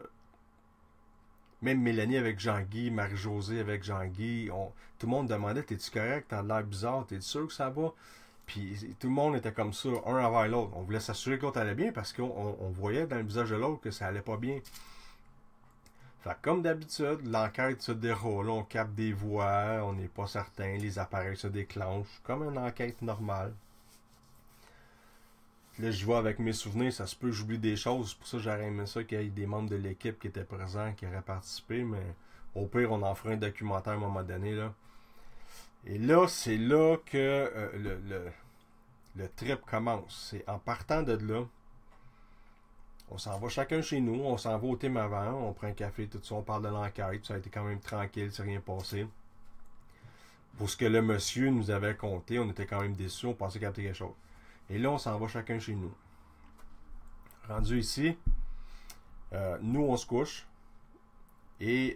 Speaker 2: Même Mélanie avec Jean-Guy, Marie-Josée avec Jean-Guy, tout le monde demandait, t'es-tu correct? T'as l'air bizarre, t'es sûr que ça va? Puis tout le monde était comme ça, un envers l'autre. On voulait s'assurer que l'autre allait bien parce qu'on voyait dans le visage de l'autre que ça allait pas bien. Fait que comme d'habitude, l'enquête se déroule, on capte des voix, on n'est pas certain, les appareils se déclenchent, comme une enquête normale. Là, je vois avec mes souvenirs, ça se peut que j'oublie des choses. C'est pour ça que j'aurais aimé ça qu'il y ait des membres de l'équipe qui étaient présents, qui auraient participé. Mais au pire, on en fera un documentaire à un moment donné. Là. Et là, c'est là que le trip commence. C'est en partant de là, on s'en va chacun chez nous. On s'en va au thème avant. On prend un café, tout ça. On parle de l'enquête. Ça a été quand même tranquille. C'est rien passé. Pour ce que le monsieur nous avait compté, on était quand même déçus. On pensait capter quelque chose. Et là, on s'en va chacun chez nous. Rendu ici, nous, on se couche. Et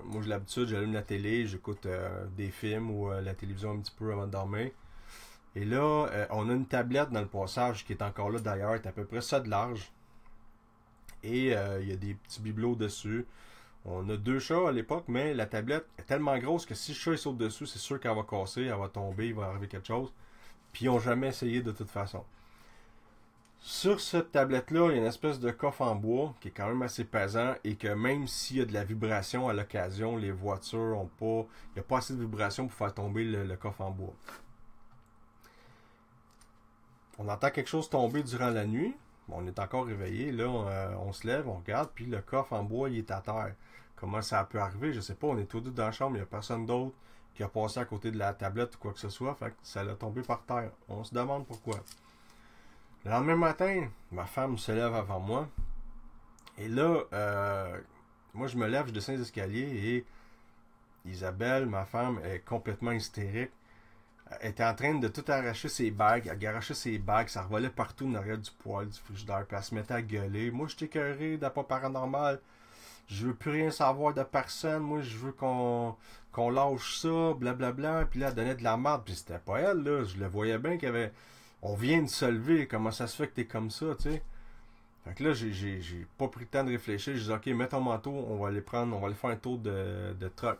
Speaker 2: moi, j'ai l'habitude, j'allume la télé, j'écoute des films ou la télévision un petit peu avant de dormir. Et là, on a une tablette dans le passage qui est encore là d'ailleurs, est à peu près ça de large. Et il y a des petits bibelots dessus. On a 2 chats à l'époque, mais la tablette est tellement grosse que si le chat il saute dessus, c'est sûr qu'elle va casser, elle va tomber, il va arriver quelque chose. Puis ils n'ont jamais essayé de toute façon. Sur cette tablette-là, il y a une espèce de coffre en bois qui est quand même assez pesant et que même s'il y a de la vibration à l'occasion, les voitures ont pas... Il n'y a pas assez de vibration pour faire tomber le coffre en bois. On entend quelque chose tomber durant la nuit. On est encore réveillé. Là, on se lève, on regarde, puis le coffre en bois, il est à terre. Comment ça a pu arriver? Je sais pas. On est tous deux dans la chambre, il n'y a personne d'autre qui a passé à côté de la tablette ou quoi que ce soit, fait que ça l'a tombé par terre. On se demande pourquoi. Le lendemain matin, ma femme se lève avant moi. Et là, moi je me lève, je descends les escaliers et Isabelle, ma femme, est complètement hystérique. Elle était en train de tout arracher ses bagues. Elle arrachait ses bagues, ça revolait partout en arrière du poêle, du frigidaire, puis elle se mettait à gueuler. Moi, j'étais écœuré de pas paranormal. Je veux plus rien savoir de personne. Moi, je veux qu'on lâche ça, blablabla. Puis là, elle donnait de la merde. Puis c'était pas elle, là. Je le voyais bien qu'il y avait... On vient de se lever. Comment ça se fait que t'es comme ça, tu sais? Fait que là, j'ai pas pris le temps de réfléchir. J'ai dit, OK, mets ton manteau. On va aller faire un tour de truck.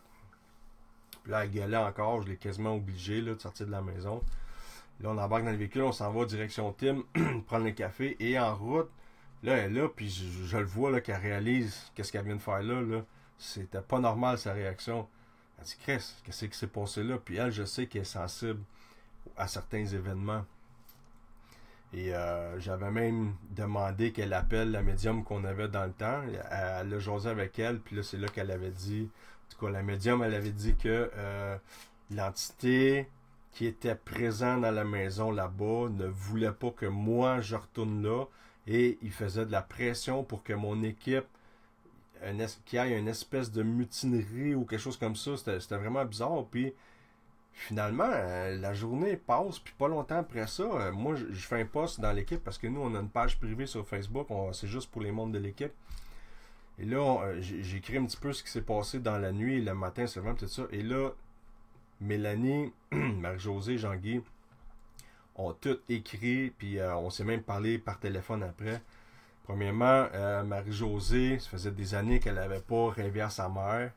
Speaker 2: Puis là, elle gueulait encore. Je l'ai quasiment obligé, là, de sortir de la maison. Là, on embarque dans le véhicule. On s'en va direction Tim, prendre le café. Et en route, là, elle est là, puis je le vois là, qu'elle réalise qu'est-ce qu'elle vient de faire là. C'était pas normal sa réaction. Elle dit, Chris, qu'est-ce qui s'est passé là? Puis elle, je sais qu'elle est sensible à certains événements. Et j'avais même demandé qu'elle appelle la médium qu'on avait dans le temps. Elle a jasé avec elle, puis là, c'est là qu'elle avait dit, en tout cas, la médium, elle avait dit que l'entité qui était présente dans la maison là-bas ne voulait pas que moi, je retourne là. Et il faisait de la pression pour que mon équipe, qu'il y ait une espèce de mutinerie ou quelque chose comme ça. C'était vraiment bizarre. Puis finalement, la journée passe. Puis pas longtemps après ça, moi, je fais un post dans l'équipe parce que nous, on a une page privée sur Facebook. C'est juste pour les membres de l'équipe. Et là, j'ai écrit un petit peu ce qui s'est passé dans la nuit, le matin, c'est vraiment tout ça. Et là, Mélanie, Marie-Josée, Jean-Guy, ont tout écrit, puis on s'est même parlé par téléphone après. Premièrement, Marie-Josée, ça faisait des années qu'elle n'avait pas rêvé à sa mère,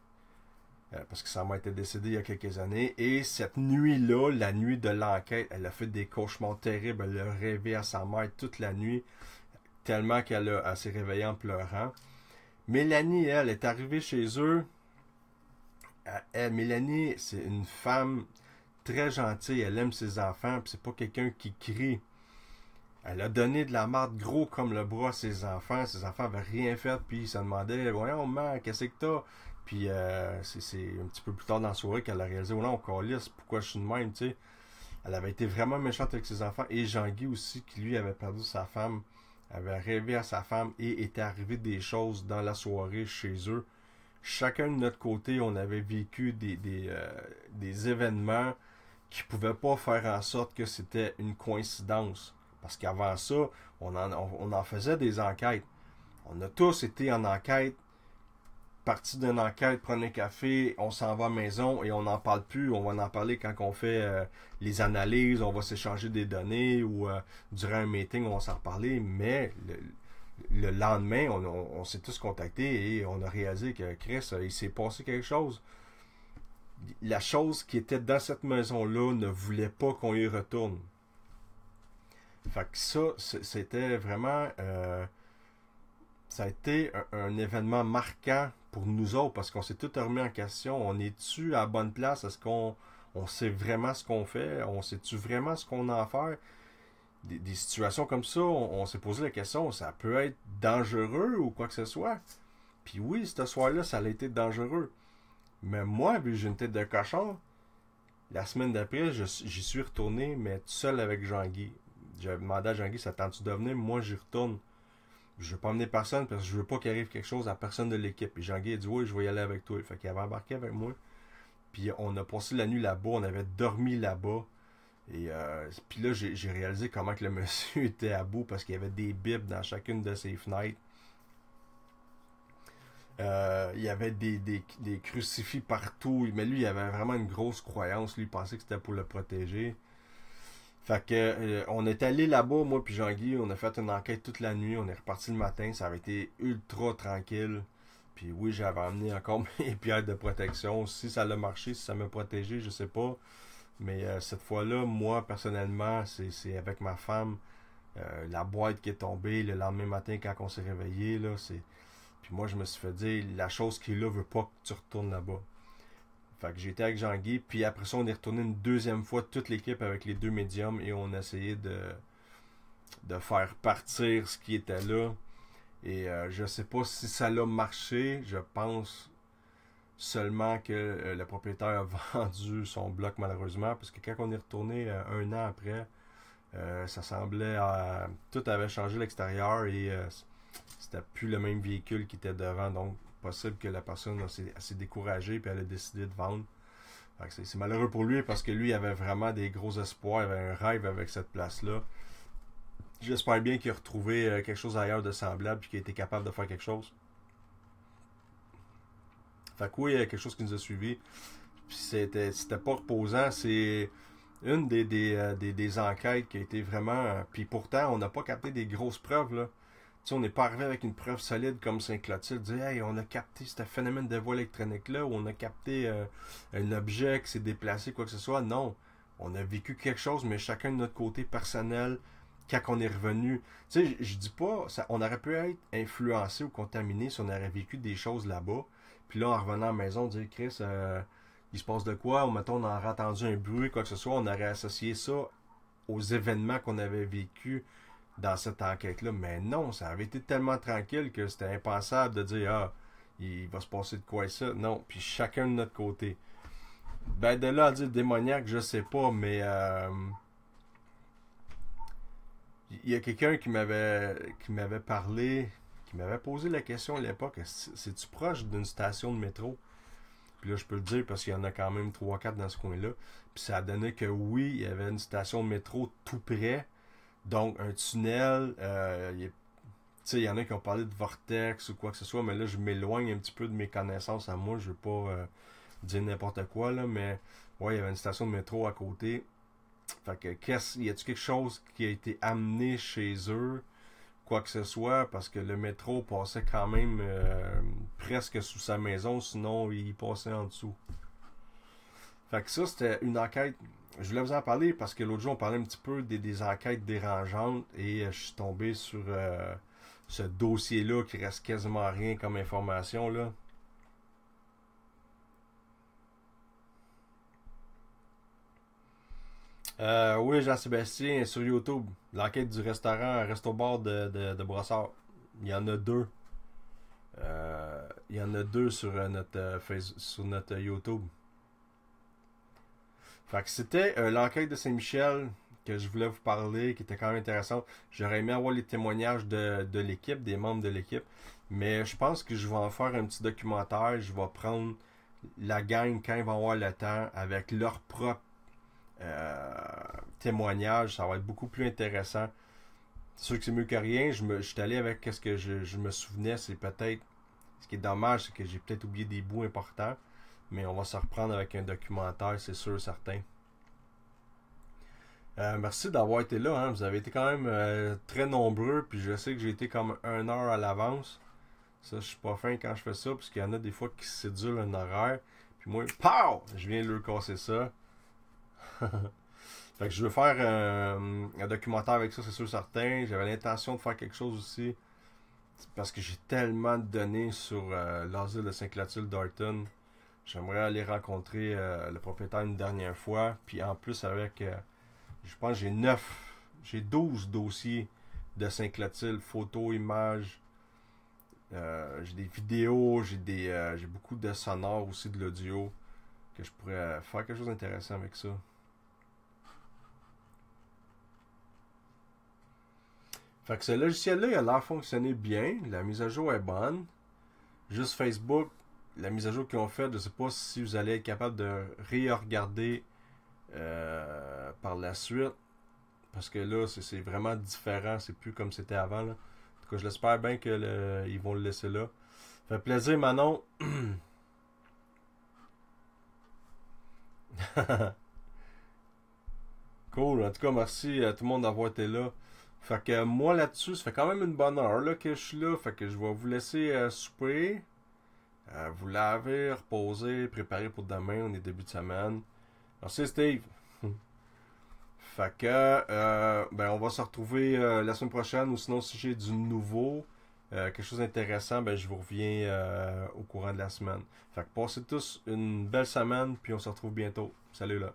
Speaker 2: parce que sa mère était décédée il y a quelques années. Et cette nuit-là, la nuit de l'enquête, elle a fait des cauchemars terribles. Elle a rêvé à sa mère toute la nuit, tellement qu'elle s'est réveillée en pleurant. Mélanie, elle, est arrivée chez eux. Mélanie, c'est une femme très gentille, elle aime ses enfants, puis c'est pas quelqu'un qui crie. Elle a donné de la marde gros comme le bras à ses enfants avaient rien fait, puis ils se demandaient, voyons, maman, qu'est-ce que t'as? Puis c'est un petit peu plus tard dans la soirée qu'elle a réalisé, oh non, calisse, pourquoi je suis de même, tu sais. Elle avait été vraiment méchante avec ses enfants, et Jean-Guy aussi, qui lui avait perdu sa femme, avait rêvé à sa femme, et était arrivé des choses dans la soirée chez eux. Chacun de notre côté, on avait vécu des événements qui ne pouvaient pas faire en sorte que c'était une coïncidence. Parce qu'avant ça, on en faisait des enquêtes. On a tous été en enquête parti d'une enquête, prendre un café, on s'en va à la maison et on n'en parle plus. On va en parler quand on fait les analyses, on va s'échanger des données ou durant un meeting, on va s'en reparler. Mais le lendemain, on s'est tous contactés et on a réalisé que Chris, il s'est passé quelque chose. La chose qui était dans cette maison-là ne voulait pas qu'on y retourne. Fait que ça, c'était vraiment... ça a été un événement marquant pour nous autres parce qu'on s'est tout remis en question. On est-tu à la bonne place? Est-ce qu'on sait vraiment ce qu'on fait? On sait-tu vraiment ce qu'on a à faire? Des situations comme ça, on s'est posé la question, ça peut être dangereux ou quoi que ce soit. Puis oui, ce soir-là, ça a été dangereux. Mais moi, vu que j'ai une tête de cochon, la semaine d'après, j'y suis retourné, mais tout seul avec Jean-Guy. J'avais demandé à Jean-Guy, ça tente-tu de venir? Moi, j'y retourne. Je veux pas emmener personne parce que je veux pas qu'il arrive quelque chose à personne de l'équipe. Et Jean-Guy a dit, oui, je vais y aller avec toi. Fait qu'il avait embarqué avec moi. Puis on a passé la nuit là-bas, on avait dormi là-bas. Et puis là, j'ai réalisé comment que le monsieur était à bout parce qu'il y avait des bibles dans chacune de ses fenêtres. Il y avait des crucifix partout. Mais lui, il avait vraiment une grosse croyance. Lui, il pensait que c'était pour le protéger. Fait que on est allé là-bas, moi puis Jean-Guy, on a fait une enquête toute la nuit, on est reparti le matin, ça avait été ultra tranquille. Puis oui, j'avais amené encore mes pierres de protection. Si ça a marché, si ça m'a protégé, je sais pas. Mais cette fois-là, moi, personnellement, c'est avec ma femme, la boîte qui est tombée le lendemain matin quand on s'est réveillé, là, c'est. Puis moi, je me suis fait dire, la chose qui est là veut pas que tu retournes là-bas. Fait que j'étais avec Jean-Guy, puis après ça, on est retourné une deuxième fois, toute l'équipe avec les 2 médiums, et on a essayé de faire partir ce qui était là. Et je sais pas si ça a marché, je pense seulement que le propriétaire a vendu son bloc malheureusement, parce que quand on est retourné 1 an après, ça semblait... tout avait changé l'extérieur et c'était plus le même véhicule qui était devant, donc possible que la personne s'est découragée puis elle a décidé de vendre. C'est malheureux pour lui parce que lui avait vraiment des gros espoirs, il avait un rêve avec cette place-là. J'espère bien qu'il a retrouvé quelque chose ailleurs de semblable puis qu'il a été capable de faire quelque chose. Fait que oui, il y a quelque chose qui nous a suivis. Puis c'était pas reposant. C'est une des enquêtes qui a été vraiment... Puis pourtant, on n'a pas capté des grosses preuves, là. Tu sais, on n'est pas arrivé avec une preuve solide comme Saint-Clotilde, dire hey, on a capté ce phénomène de voie électronique-là, ou on a capté un objet qui s'est déplacé, quoi que ce soit. Non. On a vécu quelque chose, mais chacun de notre côté personnel, quand on est revenu. Tu sais, je dis pas, on aurait pu être influencé ou contaminé si on aurait vécu des choses là-bas. Puis là, en revenant à la maison, dire Chris, il se passe de quoi? Ou mettons, on aurait entendu un bruit, quoi que ce soit, on aurait associé ça aux événements qu'on avait vécu dans cette enquête-là. Mais non, ça avait été tellement tranquille que c'était impensable de dire ah, il va se passer de quoi ça. Non, puis chacun de notre côté. Ben de là à dire démoniaque, je sais pas, mais il y a quelqu'un qui m'avait parlé, qui m'avait posé la question à l'époque, c'est-tu proche d'une station de métro? Puis là, je peux le dire parce qu'il y en a quand même 3-4 dans ce coin-là. Puis ça a donné que oui, il y avait une station de métro tout près. Donc, un tunnel, il y en a qui ont parlé de vortex ou quoi que ce soit, mais là, je m'éloigne un petit peu de mes connaissances à moi. Je veux pas dire n'importe quoi, là, mais ouais, il y avait une station de métro à côté. Fait que, y a-t-il quelque chose qui a été amené chez eux, quoi que ce soit, parce que le métro passait quand même presque sous sa maison, sinon il passait en dessous. Fait que ça, c'était une enquête. Je voulais vous en parler parce que l'autre jour, on parlait un petit peu des enquêtes dérangeantes et je suis tombé sur ce dossier-là qui reste quasiment rien comme information, là. Oui, Jean-Sébastien, sur YouTube, l'enquête du restaurant Resto-Bar de Brossard. Il y en a 2. Il y en a 2 sur notre YouTube. Fait que c'était l'enquête de Saint-Michel que je voulais vous parler, qui était quand même intéressante. J'aurais aimé avoir les témoignages de l'équipe, des membres de l'équipe. Mais je pense que je vais en faire un petit documentaire. Je vais prendre la gang quand ils vont avoir le temps avec leur propre témoignage. Ça va être beaucoup plus intéressant. C'est sûr que c'est mieux que rien. Je suis allé avec ce que je me souvenais. C'est peut-être Ce qui est dommage, c'est que j'ai peut-être oublié des bouts importants. Mais on va se reprendre avec un documentaire, c'est sûr, certain. Merci d'avoir été là. Hein. Vous avez été quand même très nombreux. Puis je sais que j'ai été comme 1 heure à l'avance. Ça, je suis pas fin quand je fais ça. Parce qu'il y en a des fois qui sédulent un horaire. Puis moi, pow! Je viens leur casser ça. Fait que je veux faire un documentaire avec ça, c'est sûr, certain. J'avais l'intention de faire quelque chose aussi. Parce que j'ai tellement de données sur l'asile de Saint-Clotilde d'Orton. J'aimerais aller rencontrer le propriétaire une dernière fois. Puis en plus avec, je pense que j'ai 12 dossiers de Saint-Clotilde, photos, images. J'ai des vidéos, j'ai beaucoup de sonores aussi, de l'audio. Que je pourrais faire quelque chose d'intéressant avec ça. Fait que ce logiciel-là, il a l'air de fonctionner bien. La mise à jour est bonne. Juste Facebook, la mise à jour qu'ils ont faite, je ne sais pas si vous allez être capable de regarder par la suite. Parce que là, c'est vraiment différent. C'est plus comme c'était avant. Là. En tout cas, je l'espère bien qu'ils vont le laisser là. Ça fait plaisir, Manon. Cool. En tout cas, merci à tout le monde d'avoir été là. Fait que moi là-dessus, ça fait quand même une bonne heure là, que je suis là. Fait que je vais vous laisser souper. Vous laver, reposer, préparer pour demain. On est début de semaine. Merci Steve. Fait que on va se retrouver la semaine prochaine. Ou sinon, si j'ai du nouveau, quelque chose d'intéressant, je vous reviens au courant de la semaine. Fait que passez tous une belle semaine. Puis on se retrouve bientôt. Salut là.